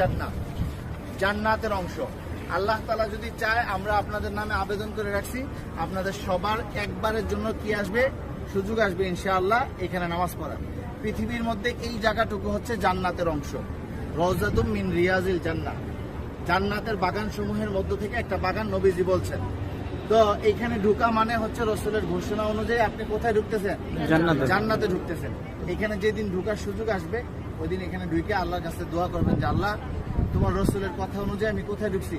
জান্নাত, জান্নাতের অংশ। আল্লাহ তাআলা যদি চায় আমরা আপনাদের নামে আবেদন করে রাখছি, আপনাদের সবার একবারের জন্য কি আসবে, সুযোগ আসবে ইনশাআল্লাহ এখানে নামাজ পড়ার। পৃথিবীর মধ্যে এই জায়গাটুকু হচ্ছে জান্নাতের অংশ, রওজাতুম মিন রিয়াজিল জান্নাহ, জান্নাতের বাগান সমূহের মধ্য থেকে একটা বাগান নবীজি বলছেন। তো এখানে ঢুকা মানে হচ্ছে রাসূলের ঘোষণা অনুযায়ী আপনি কোথায় ঢুকতেছেন, জান্নাতে ঢুকতেছেন। এখানে যেদিন ঢুকার সুযোগ আসবে ওই দিন এখানে ঢুকে আল্লাহর কাছে দোয়া করবেন যে আল্লাহ তোমার রাসূলের কথা অনুযায়ী আমি কোথায় ঢুকছি,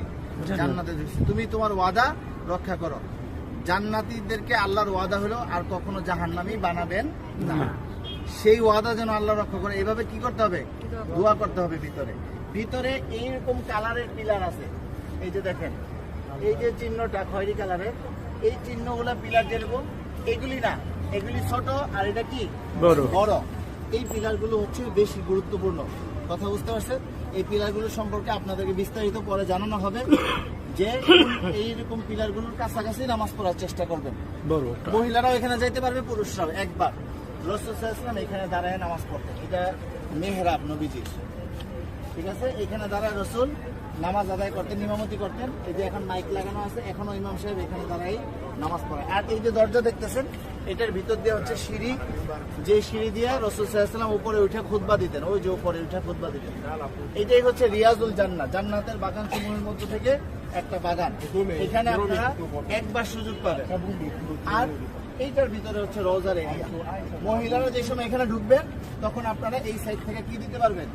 জান্নাতে ঢুকছি, তুমি তোমার ওয়াদা রক্ষা করো। জান্নাতীদেরকে আল্লাহর ওয়াদা হলো আর কখনো জাহান্নামী বানাবেন না, সেই ওয়াদা যেন আল্লাহ রক্ষা করে। এইভাবে কি করতে হবে, দোয়া করতে হবে। ভিতরে ভিতরে এইরকম কালারের পিলার আছে, এই যে দেখেন এই যে চিহ্নটা খয়েরি কালারের, এই চিহ্নগুলা পিলার যেরকম, এগুলি না, এগুলি ছোট আর এটা কি বড়। এই পিলারগুলো হচ্ছে বেশি গুরুত্বপূর্ণ, কথা বুঝতে পারছেন? এই পিলারগুলো সম্পর্কে আপনাদেরকে বিস্তারিত পরে জানানো হবে, যে এইরকম পিলারগুলোর কাছাকাছি নামাজ পড়ার চেষ্টা করবেন। মহিলারাও এখানে যাইতে পারবে, পুরুষরাও। একবার রাসূল সাল্লাল্লাহু আলাইহি ওয়াসাল্লাম এখানে দাঁড়ায় নামাজ পড়তেন, এটা মেহরাব নবীজির, ঠিক আছে? এখানে দাঁড়ায় রাসূল নামাজ আদায় করতেন, ইমামতি করতেন। এই যে এখন মাইক লাগানো আছে, এখনো ইমাম সাহেব এখানে দাঁড়াই নামাজ পড়ায়। আর এই যে দরজা দেখতেছেন, এটার ভিতর দিয়ে হচ্ছে সিঁড়ি, যে সিঁড়ি দিয়ে রাসূল সাল্লাল্লাহু আলাইহি ওয়াসাল্লাম উপরে উঠে খুতবা দিতেন, ওই যে উপরে উঠে খুতবা দিতেন। এটাই হচ্ছে রিয়াজুল জান্নাহ, জান্নাতের বাগান সমূহের মধ্যে থেকে একটা বাগান। এখানে আপনারা একবার সুযোগ পাবেন। আর এইটার ভিতরে হচ্ছে রওজার এরিয়া। মহিলারা যে সময় এখানে ঢুকবেন তখন আপনারা এই সাইড থেকে কি দিতে পারবেন,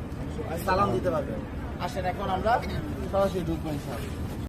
সালাম দিতে পারবেন। আসেন এখন আমরা সরাসরি ঢুকবো ইনশাআল্লাহ।